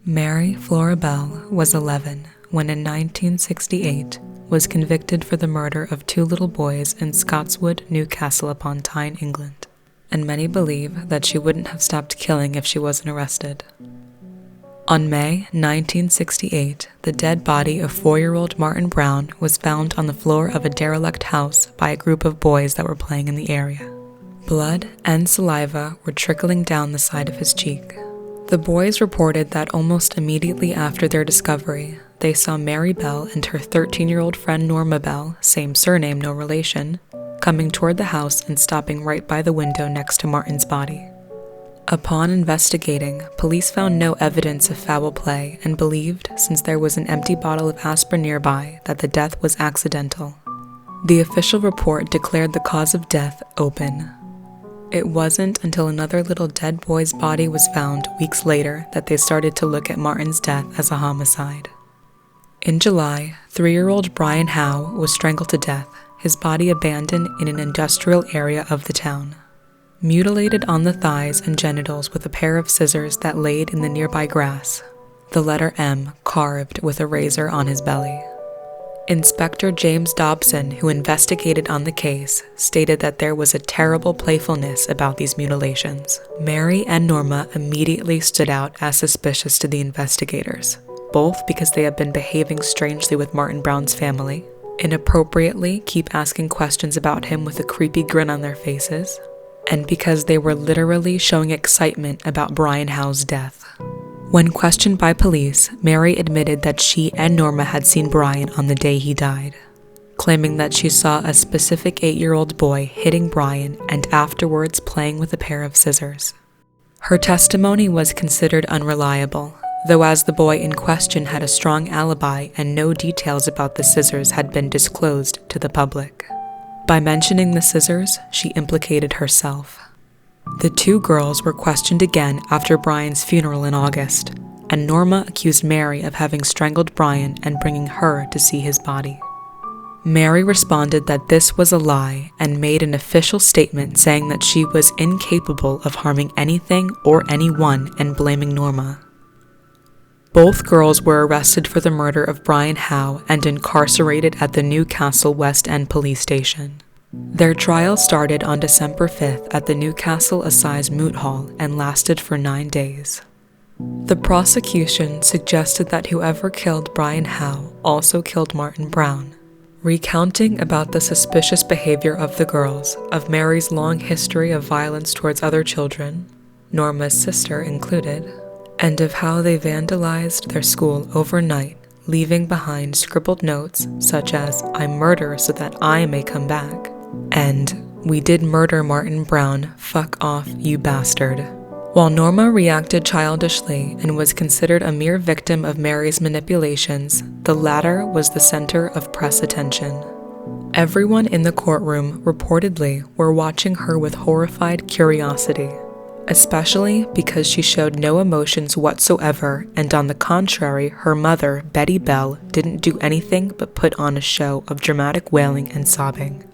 Mary Flora Bell was 11 when in 1968 was convicted for the murder of 2 little boys in Scotswood, Newcastle upon Tyne, England, and many believe that she wouldn't have stopped killing if she wasn't arrested. On May 1968, the dead body of 4-year-old Martin Brown was found on the floor of a derelict house by a group of boys that were playing in the area. Blood and saliva were trickling down the side of his cheek. The boys reported that almost immediately after their discovery, they saw Mary Bell and her 13-year-old friend Norma Bell, same surname, no relation, coming toward the house and stopping right by the window next to Martin's body. Upon investigating, police found no evidence of foul play and believed, since there was an empty bottle of aspirin nearby, that the death was accidental. The official report declared the cause of death open. It wasn't until another little dead boy's body was found weeks later that they started to look at Martin's death as a homicide. In July, 3-year-old Brian Howe was strangled to death, his body abandoned in an industrial area of the town. Mutilated on the thighs and genitals with a pair of scissors that laid in the nearby grass, the letter M carved with a razor on his belly. Inspector James Dobson, who investigated on the case, stated that there was a terrible playfulness about these mutilations. Mary and Norma immediately stood out as suspicious to the investigators, both because they had been behaving strangely with Martin Brown's family, inappropriately keep asking questions about him with a creepy grin on their faces, and because they were literally showing excitement about Brian Howe's death. When questioned by police, Mary admitted that she and Norma had seen Brian on the day he died, claiming that she saw a specific 8-year-old boy hitting Brian and afterwards playing with a pair of scissors. Her testimony was considered unreliable, though as the boy in question had a strong alibi and no details about the scissors had been disclosed to the public. By mentioning the scissors, she implicated herself. The 2 girls were questioned again after Brian's funeral in August, and Norma accused Mary of having strangled Brian and bringing her to see his body. Mary responded that this was a lie and made an official statement saying that she was incapable of harming anything or anyone and blaming Norma. Both girls were arrested for the murder of Brian Howe and incarcerated at the Newcastle West End police station. Their trial started on December 5th at the Newcastle Assize Moot Hall and lasted for 9 days. The prosecution suggested that whoever killed Brian Howe also killed Martin Brown, recounting about the suspicious behavior of the girls, of Mary's long history of violence towards other children, Norma's sister included, and of how they vandalized their school overnight, leaving behind scribbled notes such as, "I murder so that I may come back," and "We did murder Martin Brown, fuck off, you bastard." While Norma reacted childishly and was considered a mere victim of Mary's manipulations, the latter was the center of press attention. Everyone in the courtroom, reportedly, were watching her with horrified curiosity, especially because she showed no emotions whatsoever, and on the contrary, her mother, Betty Bell, didn't do anything but put on a show of dramatic wailing and sobbing.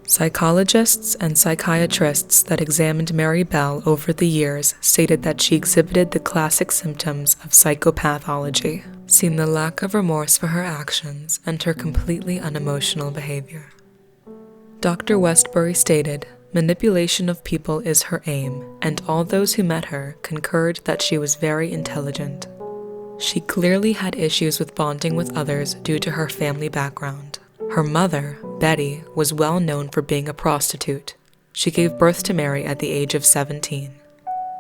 Psychologists and psychiatrists that examined Mary Bell over the years stated that she exhibited the classic symptoms of psychopathology, seeing the lack of remorse for her actions and her completely unemotional behavior. Dr. Westbury stated, "Manipulation of people is her aim, and all those who met her concurred that she was very intelligent. She clearly had issues with bonding with others due to her family background. Her mother, Betty, was well known for being a prostitute. She gave birth to Mary at the age of 17.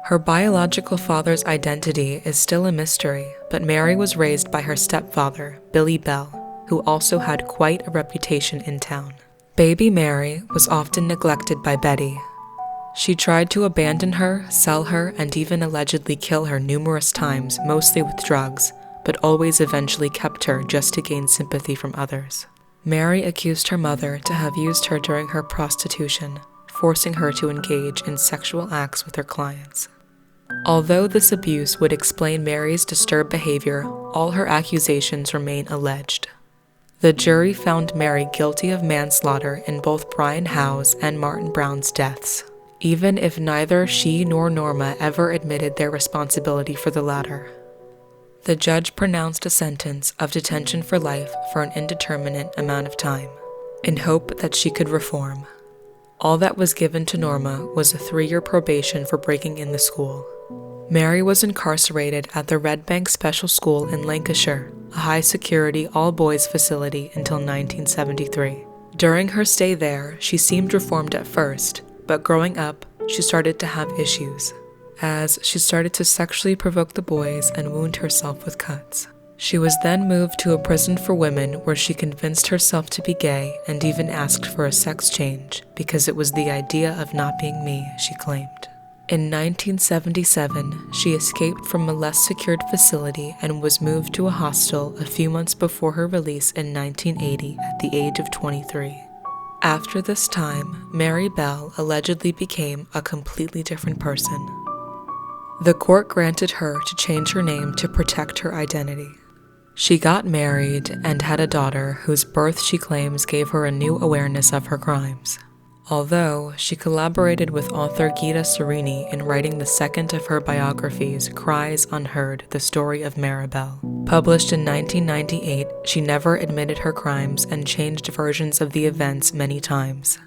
Her biological father's identity is still a mystery, but Mary was raised by her stepfather, Billy Bell, who also had quite a reputation in town. Baby Mary was often neglected by Betty. She tried to abandon her, sell her, and even allegedly kill her numerous times, mostly with drugs, but always eventually kept her just to gain sympathy from others. Mary accused her mother to have used her during her prostitution, forcing her to engage in sexual acts with her clients. Although this abuse would explain Mary's disturbed behavior, all her accusations remain alleged. The jury found Mary guilty of manslaughter in both Brian Howe's and Martin Brown's deaths. even if neither she nor Norma ever admitted their responsibility for the latter. The judge pronounced a sentence of detention for life for an indeterminate amount of time, in hope that she could reform. All that was given to Norma was a 3-year probation for breaking in the school. Mary was incarcerated at the Red Bank Special School in Lancashire, a high-security all-boys facility, until 1973. During her stay there, she seemed reformed at first, but growing up, she started to have issues, as she started to sexually provoke the boys and wound herself with cuts. She was then moved to a prison for women where she convinced herself to be gay and even asked for a sex change because it was the idea of not being me, she claimed. In 1977, she escaped from a less secured facility and was moved to a hostel a few months before her release in 1980 at the age of 23. After this time, Mary Bell allegedly became a completely different person. The court granted her to change her name to protect her identity. She got married and had a daughter whose birth she claims gave her a new awareness of her crimes. Although she collaborated with author Gita Serini in writing the second of her biographies, Cries Unheard, The Story of Maribel. Published in 1998, she never admitted her crimes and changed versions of the events many times,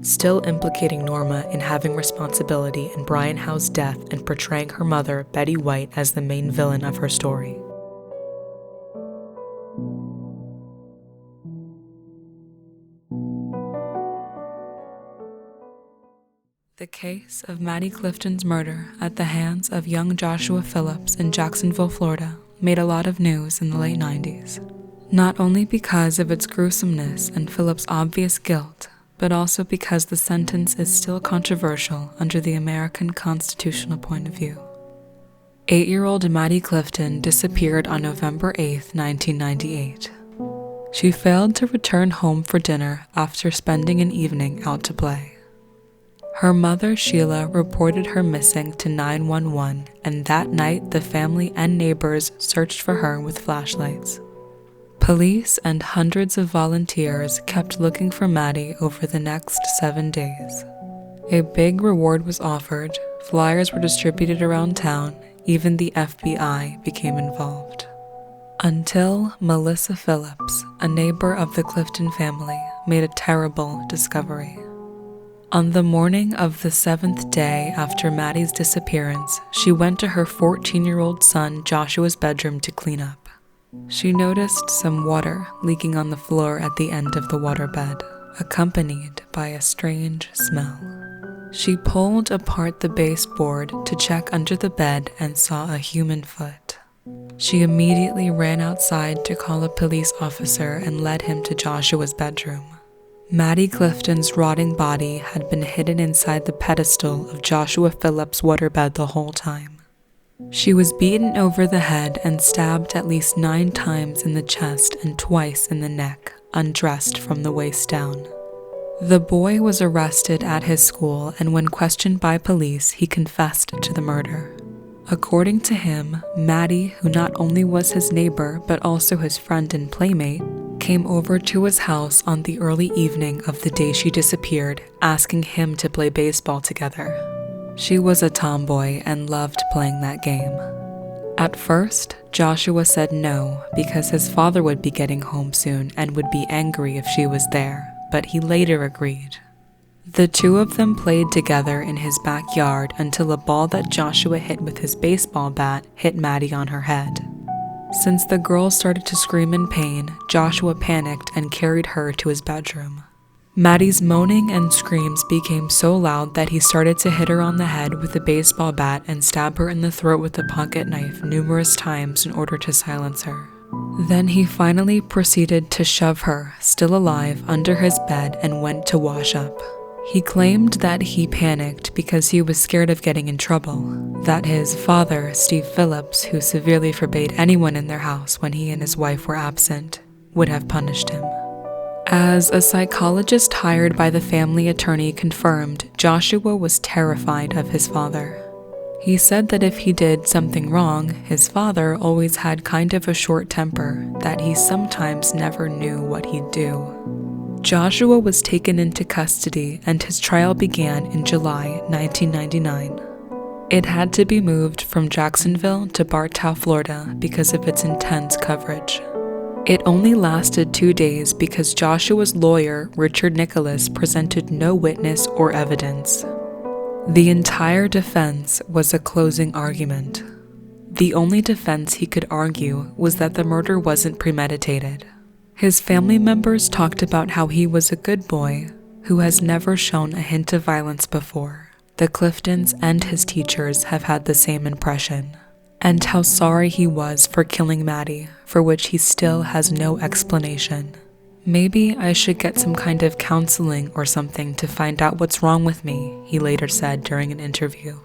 still implicating Norma in having responsibility in Brian Howe's death and portraying her mother, Betty White, as the main villain of her story. The case of Maddie Clifton's murder at the hands of young Joshua Phillips in Jacksonville, Florida, made a lot of news in the late 90s. Not only because of its gruesomeness and Phillips' obvious guilt, but also because the sentence is still controversial under the American constitutional point of view. 8-year-old Maddie Clifton disappeared on November 8, 1998. She failed to return home for dinner after spending an evening out to play. Her mother, Sheila, reported her missing to 911, and that night the family and neighbors searched for her with flashlights. Police and hundreds of volunteers kept looking for Maddie over the next 7 days. A big reward was offered, flyers were distributed around town, even the FBI became involved. Until Melissa Phillips, a neighbor of the Clifton family, made a terrible discovery. On the morning of the 7th day after Maddie's disappearance, she went to her 14-year-old son Joshua's bedroom to clean up. She noticed some water leaking on the floor at the end of the waterbed, accompanied by a strange smell. She pulled apart the baseboard to check under the bed and saw a human foot. She immediately ran outside to call a police officer and led him to Joshua's bedroom. Maddie Clifton's rotting body had been hidden inside the pedestal of Joshua Phillips' waterbed the whole time. She was beaten over the head and stabbed at least 9 times in the chest and twice in the neck, undressed from the waist down. The boy was arrested at his school, and when questioned by police, he confessed to the murder. According to him, Maddie, who not only was his neighbor but also his friend and playmate, came over to his house on the early evening of the day she disappeared, asking him to play baseball together. She was a tomboy and loved playing that game. At first, Joshua said no because his father would be getting home soon and would be angry if she was there, but he later agreed. The two of them played together in his backyard until a ball that Joshua hit with his baseball bat hit Maddie on her head. Since the girl started to scream in pain, Joshua panicked and carried her to his bedroom. Maddie's moaning and screams became so loud that he started to hit her on the head with a baseball bat and stab her in the throat with a pocket knife numerous times in order to silence her. Then he finally proceeded to shove her, still alive, under his bed and went to wash up. He claimed that he panicked because he was scared of getting in trouble, that his father, Steve Phillips, who severely forbade anyone in their house when he and his wife were absent, would have punished him. As a psychologist hired by the family attorney confirmed, Joshua was terrified of his father. He said that if he did something wrong, his father always had kind of a short temper, that he sometimes never knew what he'd do. Joshua was taken into custody and his trial began in July 1999. It had to be moved from Jacksonville to Bartow, Florida because of its intense coverage. It only lasted 2 days because Joshua's lawyer, Richard Nicholas, presented no witness or evidence. The entire defense was a closing argument. The only defense he could argue was that the murder wasn't premeditated. His family members talked about how he was a good boy who has never shown a hint of violence before. The Cliftons and his teachers have had the same impression, and how sorry he was for killing Maddie, for which he still has no explanation. "Maybe I should get some kind of counseling or something to find out what's wrong with me," he later said during an interview.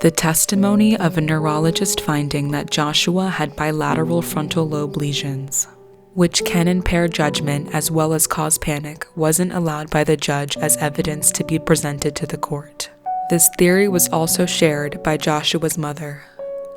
The testimony of a neurologist finding that Joshua had bilateral frontal lobe lesions, which can impair judgment as well as cause panic, wasn't allowed by the judge as evidence to be presented to the court. This theory was also shared by Joshua's mother.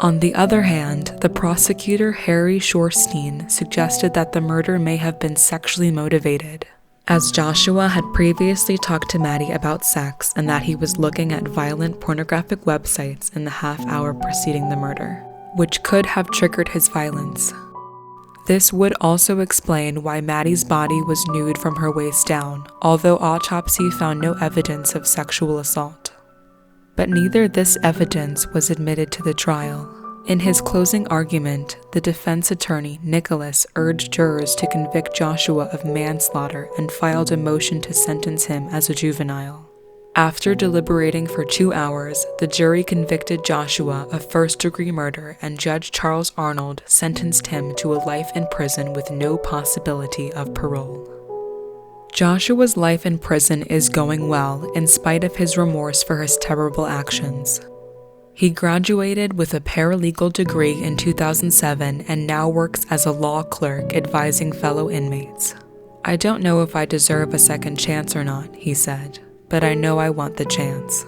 On the other hand, the prosecutor Harry Shorstein suggested that the murder may have been sexually motivated, as Joshua had previously talked to Maddie about sex and that he was looking at violent pornographic websites in the half hour preceding the murder, which could have triggered his violence. This would also explain why Maddie's body was nude from her waist down, although autopsy found no evidence of sexual assault. But neither this evidence was admitted to the trial. In his closing argument, the defense attorney, Nicholas, urged jurors to convict Joshua of manslaughter and filed a motion to sentence him as a juvenile. After deliberating for 2 hours, the jury convicted Joshua of first-degree murder, and Judge Charles Arnold sentenced him to a life in prison with no possibility of parole. Joshua's life in prison is going well, in spite of his remorse for his terrible actions. He graduated with a paralegal degree in 2007 and now works as a law clerk advising fellow inmates. "I don't know if I deserve a second chance or not," he said, "but I know I want the chance."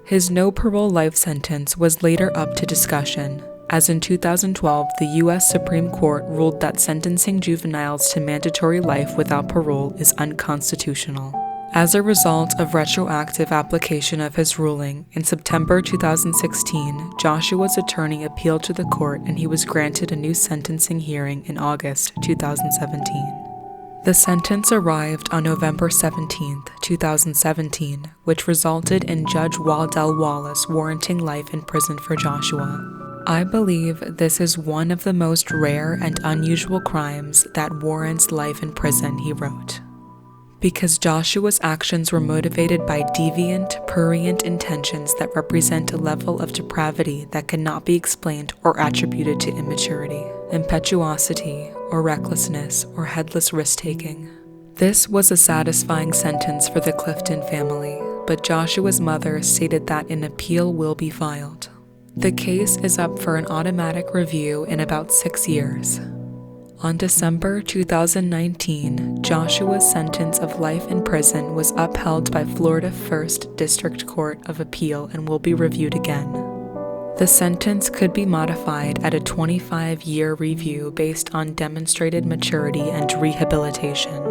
His no parole life sentence was later up to discussion, as in 2012 the U.S. Supreme Court ruled that sentencing juveniles to mandatory life without parole is unconstitutional. As a result of retroactive application of his ruling, in September 2016, Joshua's attorney appealed to the court and he was granted a new sentencing hearing in August 2017. The sentence arrived on November 17, 2017, which resulted in Judge Waldell Wallace warranting life in prison for Joshua. "I believe this is one of the most rare and unusual crimes that warrants life in prison," he wrote. Because Joshua's actions were motivated by deviant, prurient intentions that represent a level of depravity that cannot be explained or attributed to immaturity, impetuosity, or recklessness, or headless risk-taking. This was a satisfying sentence for the Clifton family, but Joshua's mother stated that an appeal will be filed. The case is up for an automatic review in about 6 years. On December 2019, Joshua's sentence of life in prison was upheld by Florida 1st District Court of Appeal and will be reviewed again. The sentence could be modified at a 25-year review based on demonstrated maturity and rehabilitation.